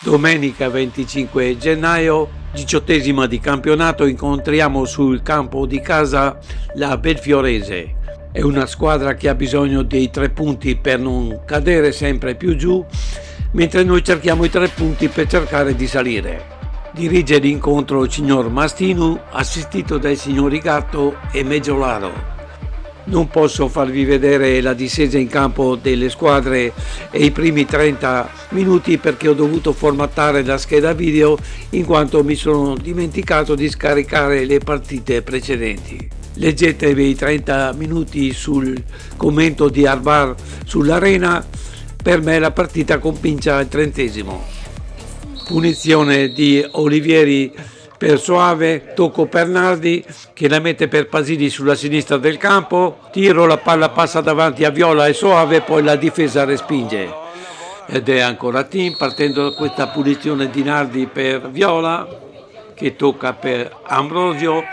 Domenica 25 gennaio, 18ª di campionato, incontriamo sul campo di casa la Belfiorese. È una squadra che ha bisogno dei 3 punti per non cadere sempre più giù, mentre noi cerchiamo i 3 punti per cercare di salire. Dirige l'incontro il signor Mastinu, assistito dai signori Gatto e Meggiolaro. Non posso farvi vedere la discesa in campo delle squadre e i primi 30 minuti perché ho dovuto formattare la scheda video in quanto mi sono dimenticato di scaricare le partite precedenti. Leggetevi i 30 minuti sul commento di Arbar sull'arena. Per me la partita comincia al 30°. Punizione di Olivieri per Soave, tocco per Nardi che la mette per Pasini sulla sinistra del campo, tiro, la palla passa davanti a Viola e Soave, poi la difesa respinge. Ed è ancora Tim, partendo da questa punizione di Nardi per Viola, che tocca per Ambrosio,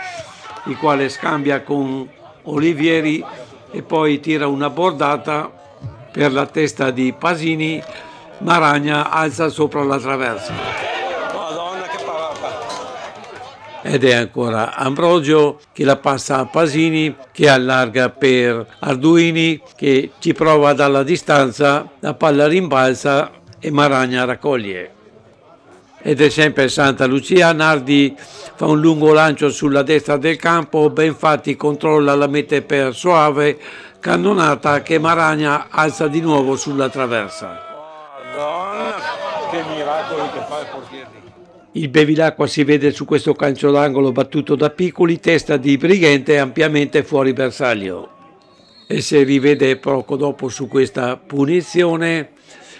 il quale scambia con Olivieri e poi tira una bordata per la testa di Pasini. Maragna alza sopra la traversa. Ed è ancora Ambrosio che la passa a Pasini, che allarga per Arduini, che ci prova dalla distanza, la palla rimbalza e Maragna raccoglie. Ed è sempre Santa Lucia. Nardi fa un lungo lancio sulla destra del campo, Benfatti controlla, la mette per Soave, cannonata che Maragna alza di nuovo sulla traversa. Madonna, che miracoli che fa il portiere. Il Bevilacqua si vede su questo calcio d'angolo battuto da Piccoli, testa di Brighente ampiamente fuori bersaglio. E si rivede poco dopo su questa punizione,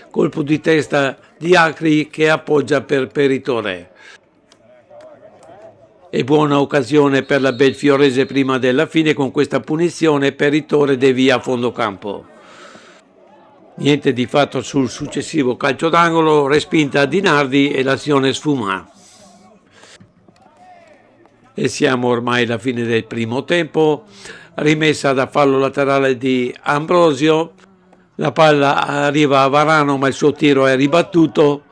colpo di testa di Acri che appoggia per Peritore. E buona occasione per la Belfiorese prima della fine, con questa punizione Peritore devia a fondo campo. Niente di fatto sul successivo calcio d'angolo, respinta di Nardi e l'azione sfuma. E siamo ormai alla fine del primo tempo, rimessa da fallo laterale di Ambrosio, la palla arriva a Varano ma il suo tiro è ribattuto,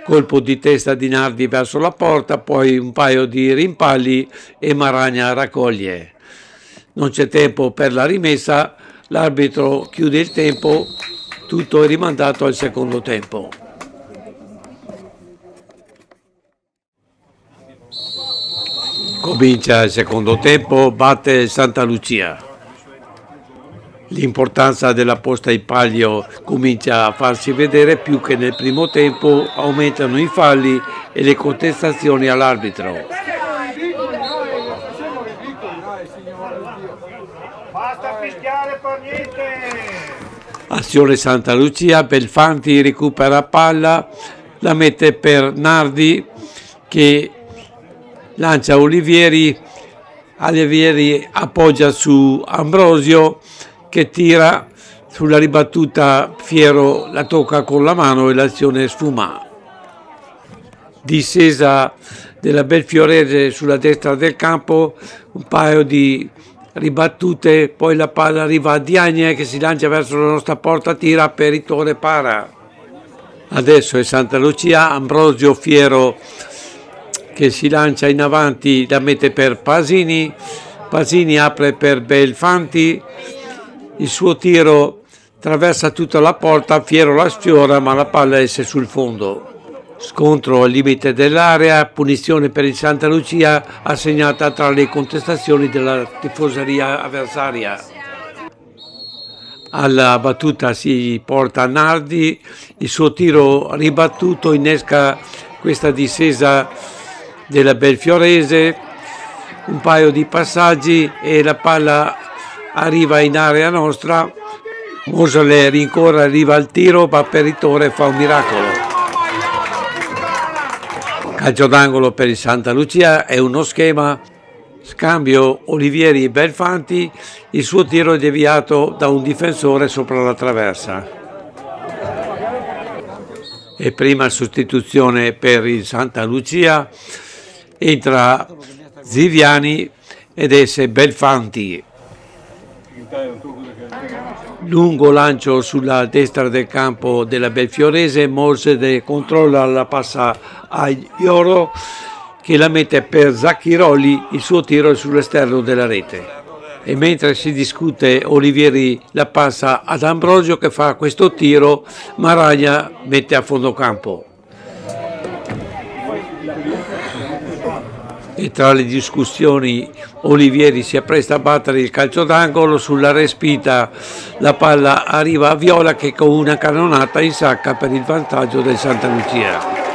colpo di testa di Nardi verso la porta, poi un paio di rimpalli e Maragna raccoglie. Non c'è tempo per la rimessa. L'arbitro chiude il tempo, tutto è rimandato al secondo tempo. Comincia il secondo tempo, batte il Santa Lucia. L'importanza della posta in palio comincia a farsi vedere più che nel primo tempo, aumentano i falli e le contestazioni all'arbitro. Basta fischiare per niente! Azione Santa Lucia, Belfanti recupera palla, la mette per Nardi che lancia Olivieri appoggia su Ambrosio che tira, sulla ribattuta Fiero la tocca con la mano e l'azione sfuma. Discesa della Belfiorese sulla destra del campo, un paio di ribattute, poi la palla arriva a Diagne che si lancia verso la nostra porta, tira, Peritore para. Adesso è Santa Lucia, Ambrosio Fiero che si lancia in avanti, la mette per Pasini, Pasini apre per Belfanti, il suo tiro attraversa tutta la porta, Fiero la sfiora ma la palla esce sul fondo. Scontro al limite dell'area, punizione per il Santa Lucia assegnata tra le contestazioni della tifoseria avversaria. Alla battuta si porta Nardi, il suo tiro ribattuto innesca questa discesa della Belfiorese, un paio di passaggi e la palla arriva in area nostra, Mosele rincorre, arriva al tiro, ma Peritore fa un miracolo. Calcio d'angolo per il Santa Lucia, è uno schema, scambio Olivieri e Belfanti, il suo tiro è deviato da un difensore sopra la traversa. E prima sostituzione per il Santa Lucia, entra Ziviani ed esce Belfanti. Lungo lancio sulla destra del campo della Belfiorese, Mosede controlla la passa a Ioro che la mette per Zacchiroli, il suo tiro è sull'esterno della rete. E mentre si discute Olivieri la passa ad Ambrosio che fa questo tiro, Maragna mette a fondo campo. E tra le discussioni Olivieri si appresta a battere il calcio d'angolo, sulla respinta la palla arriva a Viola che con una cannonata insacca per il vantaggio del Santa Lucia.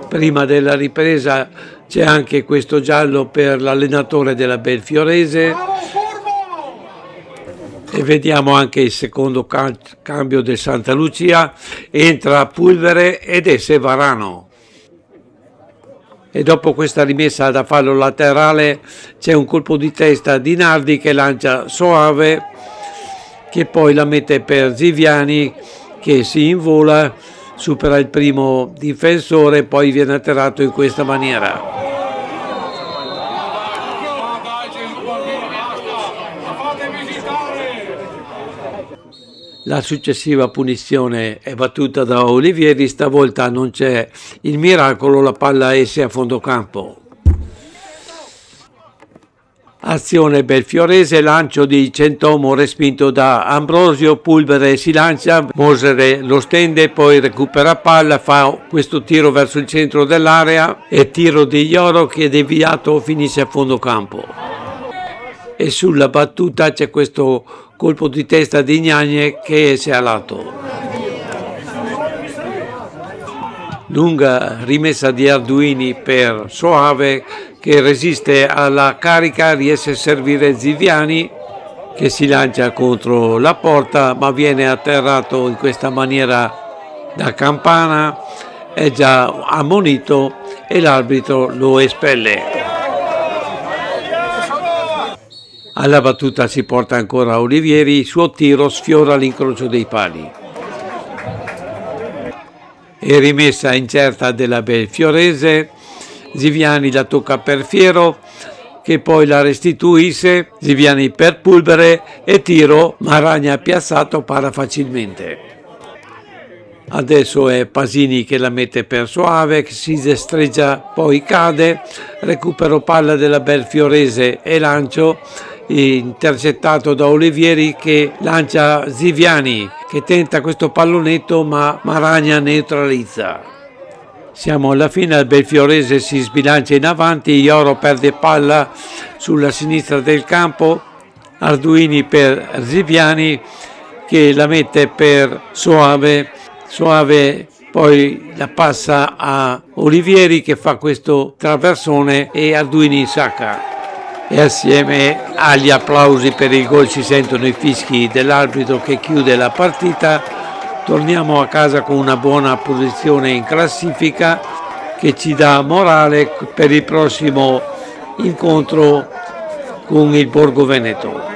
Prima della ripresa c'è anche questo giallo per l'allenatore della Belfiorese e vediamo anche il secondo cambio del Santa Lucia, entra Pulvere ed esce Varano. E dopo questa rimessa da fallo laterale c'è un colpo di testa di Nardi che lancia Soave che poi la mette per Ziviani che si invola, supera il primo difensore e poi viene atterrato in questa maniera. La successiva punizione è battuta da Olivieri, stavolta non c'è il miracolo, la palla esce a fondo campo. Azione Belfiorese, lancio di Centomo respinto da Ambrosio, Pulvere si lancia, Mosere lo stende, poi recupera palla, fa questo tiro verso il centro dell'area e tiro di Ioro che è deviato, finisce a fondo campo. E sulla battuta c'è questo colpo di testa di Gnagne che esce a lato. Lunga rimessa di Arduini per Soave che resiste alla carica, riesce a servire Ziviani che si lancia contro la porta ma viene atterrato in questa maniera da Campana, è già ammonito e l'arbitro lo espelle. Alla battuta si porta ancora Olivieri, il suo tiro sfiora l'incrocio dei pali. E rimessa incerta della Belfiorese, Ziviani la tocca per Fiero che poi la restituisce, Ziviani per Pulvere e tiro, Maragna piazzato para facilmente. Adesso è Pasini che la mette per Soave, che si destreggia, poi cade, recupero palla della Belfiorese e lancio, intercettato da Olivieri che lancia Ziviani che tenta questo pallonetto ma Maragna neutralizza. Siamo alla fine, il Belfiorese si sbilancia in avanti, Ioro perde palla sulla sinistra del campo, Arduini per Ziviani che la mette per Soave, Soave poi la passa a Olivieri che fa questo traversone e Arduini insacca. E assieme agli applausi per il gol si sentono i fischi dell'arbitro che chiude la partita. Torniamo a casa con una buona posizione in classifica che ci dà morale per il prossimo incontro con il Borgo Veneto.